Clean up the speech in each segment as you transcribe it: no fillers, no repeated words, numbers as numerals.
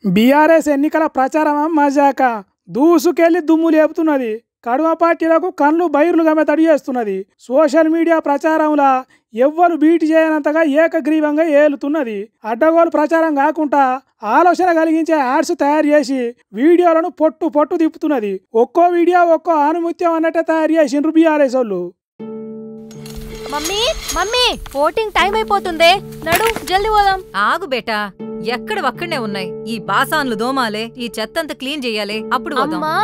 BRS ఎన్నికల ప్రచారం మజాక దూసుకెళ్లి దుమ్ము లేపుతున్నది. కడుమ పార్టీలకు కళ్ళు బైర్లు గమెతడి చేస్తున్నది. సోషల్ మీడియా ప్రచారంలా ఎవ్వరు బీట్ చేయనంతగా ఏకగ్రీవంగా ఏలుతున్నది. అడ్డగోలు ప్రచారం కాకుండా ఆలోచన కలిగించే యాడ్స్ తయారు చేసి వీడియోలను పొట్టు పొట్టు తిప్పుతున్నది. ఒక్కో వీడియో ఒక్కో ఆనుముత్యం అన్నట్టే తయారు చేసిండ్రు బీఆర్ఎస్ వాళ్ళు. మమ్మీ మమ్మీ ఓటింగ్ టైం అయిపోతుందే, నడు జల్దీ పోదాం. ఆగు బేటా, ఎక్కడవక్కడనే ఉన్నాయి ఈ బాసాన్లు దోమాలే, ఈ చెత్తంతా క్లీన్ చెయ్యాలి, అప్పుడు అమ్మా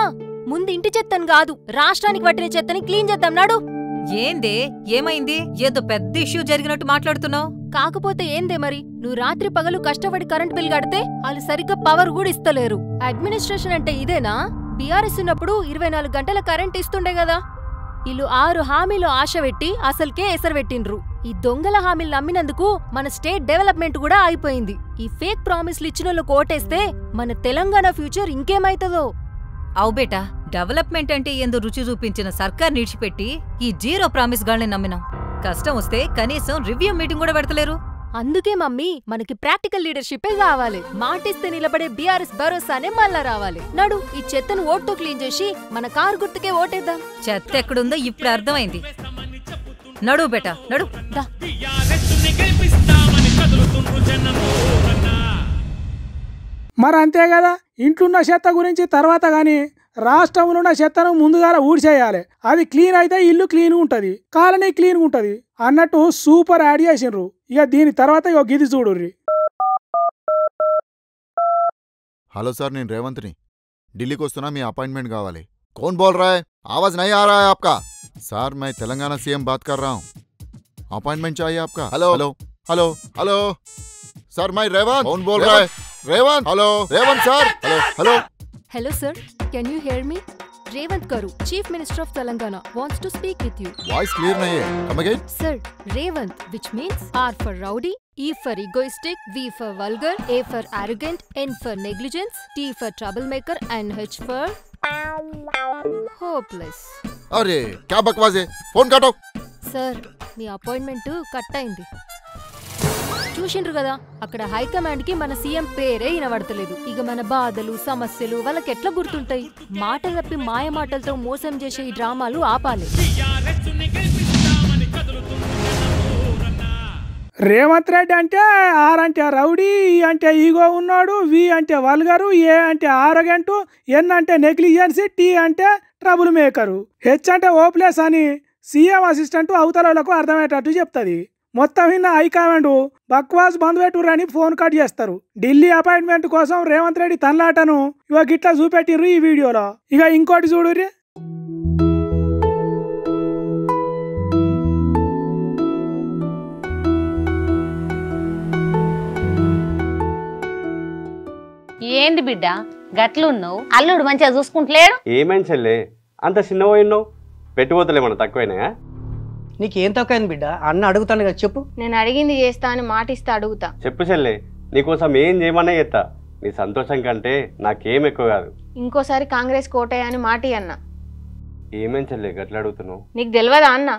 ముందు ఇంటి చెత్తని కాదు రాష్ట్రానికి పట్టిన చెత్తని క్లీన్ చేద్దాం నడు. ఏందే ఏమైంది? ఏదో పెద్ద ఇష్యూ జరిగినట్టు మాట్లాడుతున్నావు. కాకపోతే ఏందే మరి, నువ్వు రాత్రి పగలు కష్టపడి కరెంట్ బిల్ కడితే వాళ్ళు సరిగ్గా పవర్ కూడా ఇస్తలేరు. అడ్మినిస్ట్రేషన్ అంటే ఇదేనా? బీఆర్ఎస్ ఉన్నప్పుడు 24 గంటల కరెంట్ ఇస్తుండే కదా. ఇల్లు 6 హామీలు ఆశ పెట్టి అసలుకే ఎసరబెట్టిండ్రు. ఈ దొంగల హామీలు నమ్మినందుకు మన స్టేట్ డెవలప్మెంట్ కూడా అయిపోయింది. ఈ ఫేక్ ప్రామిస్లు ఇచ్చినోళ్ళకు ఓటేస్తే మన తెలంగాణ ఫ్యూచర్ ఇంకేమైతుందో. అవు బేటా, డెవలప్మెంట్ అంటే ఏందో రుచి చూపించిన సర్కార్ నిడిచిపెట్టి ఈ జీరో ప్రామిస్ గాల్ని నమ్మినాం. కష్టం వస్తే కనీసం రివ్యూ మీటింగ్ కూడా పెడతలేరు. అందుకే మమ్మీ మనకి ప్రాక్టికల్ లీడర్షిప్పే కావాలి. మాటిస్తే నిలబడే బీఆర్ఎస్ భరోసానే మళ్ళా రావాలి. నడు ఈ చెత్తను ఓట్తో క్లీన్ చేసి మన కారు గుర్తుకే ఓటేద్దాం. చెత్త ఎక్కడుందో ఇప్పుడు అర్థమైంది. నడు బేటా నడు. మరి అంతే కదా, ఇంట్లున్న చెత్త గురించి తర్వాత కానీ రాష్ట్రంలో ఉన్న చెత్తను ముందుగా ఊడ్చేయాలి. అది క్లీన్ అయితే ఇల్లు క్లీన్ ఉంటుంది, కాలనీ క్లీన్ ఉంటుంది అన్నట్టు సూపర్ యాడ్ చేసిండ్రు. ఇక దీని తర్వాత గిది చూడుర్రి. హలో సార్, నేను రేవంత్ని. ఢిల్లీకి వస్తున్నా, మీ అపాయింట్మెంట్ కావాలి. कौन बोल रहा है? आवाज नहीं आ रहा है आपका? सर मैं तेलंगाना सीएम बात कर रहा हूँ. अपॉइंटमेंट चाहिए आपका. Hello hello hello hello sir, मैं रेवंत. कौन बोल रहा है? Revanth. Hello Revanth sir. Hello hello hello sir, can you hear me? Revanth करू, chief minister of Telangana wants to speak with you. Voice clear नहीं है. Come again. Sir, Revant, which means R for rowdy, E for egoistic, V for vulgar, A for arrogant, N for negligence, T for troublemaker and H for hopeless. अरे क्या बकवास है, phone काटो. Sir, మీ appointment cut అయింది. చూసిండ్రు కదా, అక్కడ high command కి మన సీఎం పేరే వినబడతలేదు. ఇక మన బాధలు సమస్యలు వాళ్ళకి ఎట్లా గుర్తుంటాయి? మాట తప్పి మాయ మాటలతో మోసం చేసే ఈ డ్రామాలు ఆపాలి. రేవంత్ రెడ్డి అంటే ఆర్ అంటే రౌడీ, ఈ అంటే ఈగో ఉన్నాడు, వి అంటే వల్గరు, ఏ అంటే ఆరోగెంట్, ఎన్ అంటే నెగ్లిజెన్సీ, టీ అంటే ట్రబుల్ మేకరు, హెచ్ అంటే హోప్లెస్ అని సీఎం అసిస్టెంట్ అవతలకు అర్థమయ్యేటట్టు చెప్తుంది. మొత్తం విన్న హైకమాండ్ బక్వాస్ బంద్ పెట్టుర్రని ఫోన్ కట్ చేస్తారు. ఢిల్లీ అపాయింట్మెంట్ కోసం రేవంత్ రెడ్డి తనలాటను ఇక గిట్లా చూపెట్టిర్రు ఈ వీడియోలో. ఇక ఇంకోటి చూడుర్రి. ఏంది బిడ్డ గట్లున్నావు? అల్లుడు మంచిగా చూసుకుంటలేడు? ఏమేం చెల్లే అంత చిన్నపోయినావు? పెట్టుకోతలే మన తక్కువైనా? నీకేం తక్కువైంది బిడ్డ? అన్న అడుగుతాను కదా, చెప్పు. నేను అడిగింది చేస్తా అని మాటిస్తా అడుగుతా. చెప్పు చెల్లే, నీకోసం ఏం చేయమన్నా చేస్తా. నీ సంతోషం కంటే నాకేం ఎక్కువ కాదు. ఇంకోసారి కాంగ్రెస్ కోటయ్య అని మాటి అన్న. ఏమేం చెల్లే గట్ల అడుగుతున్నావు? నీకు తెలియదా అన్న,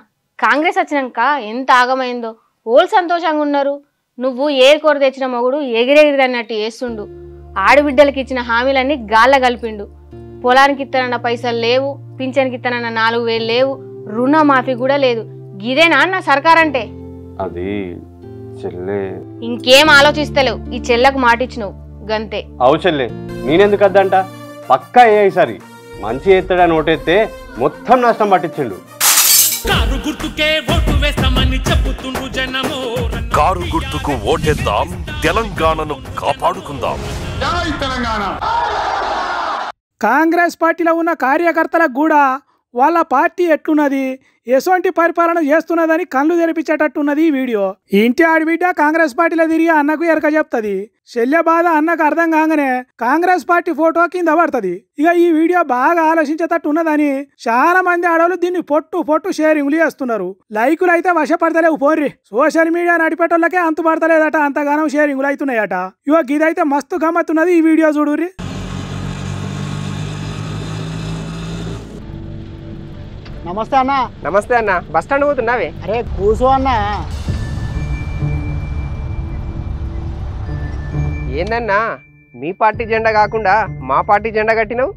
కాంగ్రెస్ వచ్చినాక ఎంత ఆగమైందో. ఓళ్ళు సంతోషంగా ఉన్నారు, నువ్వు ఏరు కూర తెచ్చిన మొగుడు ఎగిరెగిరిదన్నట్టు చేస్తుండు. ఆడబిడ్డలకి ఇచ్చిన హామీలన్నీ గాల్ల కలిపిండు. పొలానికి ఇస్తానన్న పైసలు లేవు, పింఛన్కి ఇస్తానన్న 4,000 లేవు, రుణమాఫీ కూడా లేదు. గిదేనా అన్న సర్కార్ అంటే? అది చెల్లే, ఇంకేం ఆలోచిస్తలేవు, ఈ చెల్లకు మాటిచ్చినవు గంతే. అవు చెల్లే, నేనెందుకు అద్దంట? పక్కా ఏసారి మంచి ఎత్తాడని ఓటెత్తే మొత్తం నష్టం పట్టించిండు. కారు గుర్తుకు ఓటేద్దాం, తెలంగాణను కాపాడుకుందాం. కాంగ్రెస్ పార్టీలో ఉన్న కార్యకర్తలకు కూడా వాళ్ళ పార్టీ ఎట్లున్నది, ఎటువంటి పరిపాలన చేస్తున్నదని కళ్ళు తెరిపించేటట్టున్నది ఈ వీడియో. ఇంటి ఆడబిడ్డ కాంగ్రెస్ పార్టీలో తిరిగి అన్నకు ఎరక చెప్తుంది. శల్య బాధ అన్నకు అర్థం కాగానే కాంగ్రెస్ పార్టీ ఫోటో కింద పడుతుంది. ఇక ఈ వీడియో బాగా ఆలోచించేటట్టు ఉన్నదని చాలా మంది ఆడవాళ్ళు దీన్ని పొట్టు పొట్టు షేరింగ్లు చేస్తున్నారు. లైకులు అయితే వశపడతలేవు పోర్రి. సోషల్ మీడియా నడిపేటోళ్ళకే అంతు పడతలేదట, అంతగానం షేరింగ్లు అవుతున్నాయట. ఇక ఇదైతే మస్తు గమ్మత్తున్నది. ఈ వీడియో చూడుర్రి. నమస్తే అన్న. నమస్తే అన్న. బస్ స్టాండ్ పోతున్నావే? అరే కూసో అన్న. ఏందన్నా మీ పార్టీ జెండా కాకుండా మా పార్టీ జెండా కట్టినావు?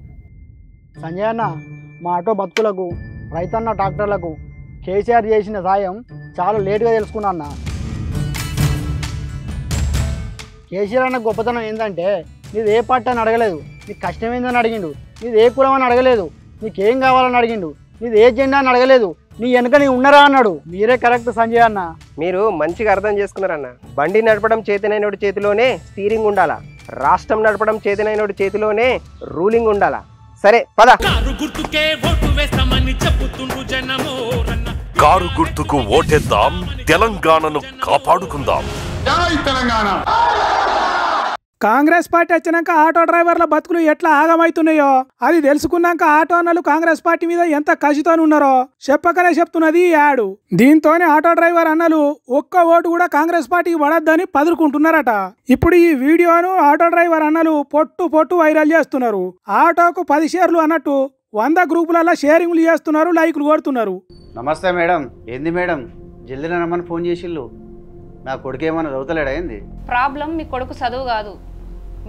సంజయ్ అన్న, మా ఆటో బతుకులకు, రైతన్న ట్రాక్టర్లకు కేసీఆర్ చేసిన సాయం చాలా లేటుగా తెలుసుకున్నా అన్న. కేసీఆర్ అన్న గొప్పతనం ఏంటంటే నీది ఏ పార్టీ అని అడగలేదు, నీకు కష్టం ఏందని అడిగిండు, నీది ఏ కులం అని అడగలేదు, నీకేం కావాలని అడిగిండు, నీది ఏ జెండా అని అడగలేదు, నీ వెనక నీ ఉన్నారా అన్నాడు. మీరే కరెక్ట్ సంజయ్ అన్న. మీరు మంచిగా అర్థం చేసుకున్నారన్న. బండి నడపడం చేతనైనోడి చేతిలోనే స్టీరింగ్ ఉండాలా, రాష్ట్రం నడపడం చేతనైనోడి చేతిలోనే రూలింగ్ ఉండాలా. సరే పద. కారు గుర్తుకు ఓటేద్దాం, తెలంగాణను కాపాడుకుందాం. జై తెలంగాణ. కాంగ్రెస్ పార్టీ వచ్చినాక ఆటో డ్రైవర్ల బతుకులు ఎట్లా ఆగమవుతున్నాయో అది తెలుసుకున్నాక ఆటో అన్నలు కాంగ్రెస్ పార్టీ మీద ఎంత కసితో ఉన్నారో చెప్పకనే చెప్తున్నది ఈ యాడు. దీంతోనే ఆటో డ్రైవర్ అన్నలు ఒక్క ఓటు కూడా కాంగ్రెస్ పార్టీకి పడద్దని పదురుకుంటున్నారట. ఇప్పుడు ఈ వీడియోను ఆటో డ్రైవర్ అన్నలు పొట్టు వైరల్ చేస్తున్నారు. ఆటోకు 10 షేర్లు అన్నట్టు 100 గ్రూపులలో షేరింగ్లు చేస్తున్నారు, లైకులు కొడుతున్నారు. నమస్తే మేడం. ఏంది మేడం జల్దీ రమ్మని ఫోన్ చేసిళ్ళు? నా కొడుకు ఏమన్నా చదువుతలేడా ఏంది? ప్రాబ్లం మీ కొడుకు చదువు కాదు,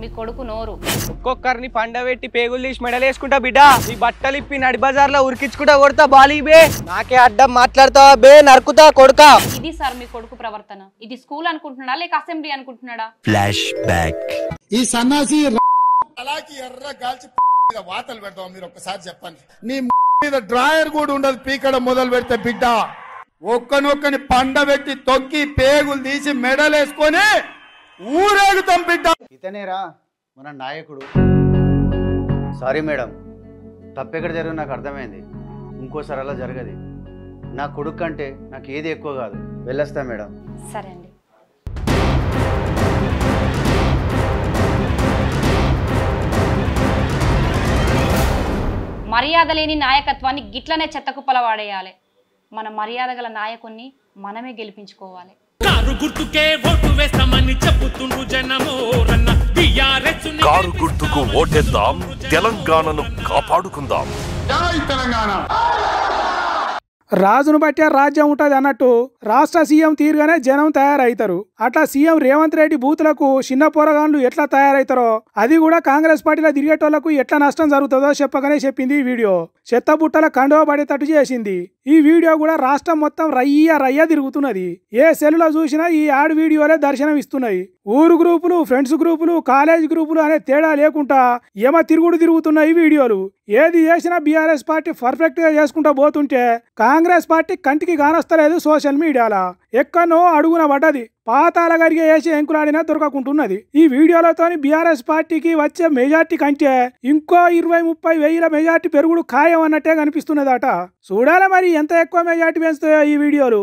మీ కొడుకు నోరు. ఒక్కొక్కరిని పండబెట్టి పేగులు తీసి మెడలు వేసుకుంటా బిడ్డ. ఈ బట్టలు ఇప్పి నడి బజార్లో ఉరికించుకుంటా కొడతా బాలీ బే. నాకే అడ్డం మాట్లాడతావా బే, నరుకుతా కొడుకా. ఇది సార్ మీ కొడుకు ప్రవర్తన. ఇది స్కూల్ అనుకుంటున్నాడా లేక అసెంబ్లీ అనుకుంటున్నాడా? Flash back. ఈ సన్నాసి అలాకి ఎర్ర గాల్చి వాతలు పెడతావు. మీరు ఒక్కసారి చెప్పండి. నీ మీద డ్రాయర్ కూడా ఉండదు పీకడం మొదలు పెడితే బిడ్డ. ఒక్కనొక్కని పండబెట్టి తొక్కి పేగులు తీసి మెడలేసుకొని ఊరేగుతాం బిడ్డ. ఇతనేరా మన నాయకుడు. సారీ మేడం, తప్పెక్కడ జరిగింది నాకు అర్థమైంది. ఇంకోసారి అలా జరగదు. నా కొడుకు కంటే నాకు ఏది ఎక్కువ కాదు. వెళ్ళొస్తా మేడం. సరే అండి. మర్యాద లేని నాయకత్వాన్ని గిట్లనే చెత్తకుప్పల వాడేయాలి. మన మర్యాద గల నాయకుణ్ణి మనమే గెలిపించుకోవాలి. కారు గుర్తుకు ఓటేద్దాం, తెలంగాణను కాపాడుకుందాం. జై తెలంగాణ. రాజును బట్టే రాజ్యం ఉంటది అన్నట్టు రాష్ట్ర సీఎం తీరుగానే జనం తయారవుతారు. అట్లా సీఎం రేవంత్ రెడ్డి బూతులకు చిన్న పోరగాన్లు ఎట్లా తయారవుతారో అది కూడా కాంగ్రెస్ పార్టీలో తిరిగేటోళ్లకు ఎట్లా నష్టం జరుగుతుందో చెప్పకనే చెప్పింది ఈ వీడియో. చెత్త బుట్టల కండువ పడేటట్టు చేసింది. ఈ వీడియో కూడా రాష్ట్రం మొత్తం రయ్య తిరుగుతున్నది. ఏ సెల్లులో చూసినా ఈ యాడ్ వీడియోలే దర్శనం ఇస్తున్నాయి. ఊరు గ్రూపులు, ఫ్రెండ్స్ గ్రూపులు, కాలేజ్ గ్రూపులు అనే తేడా లేకుండా తిరుగుతున్నాయి ఈ వీడియోలు. ఏది చేసినా బీఆర్ఎస్ పార్టీ పర్ఫెక్ట్ గా చేసుకుంటూ పోతుంటే కాంగ్రెస్ పార్టీ కంటికి కానొస్తలేదు సోషల్ మీడియాలో. ఎక్కడో అడుగున పడ్డది. పాతాల గరిగే వేసి ఎంకులాడినా దొరకకుంటున్నది. ఈ వీడియోలతోని బీఆర్ఎస్ పార్టీకి వచ్చే మెజార్టీ కంటే ఇంకో 20-30 వేల మెజార్టీ పెరుగుడు ఖాయం అన్నట్టే కనిపిస్తున్నదట. చూడాలి మరి ఎంత ఎక్కువ మెజార్టీ పెంచుతాయో ఈ వీడియోలు.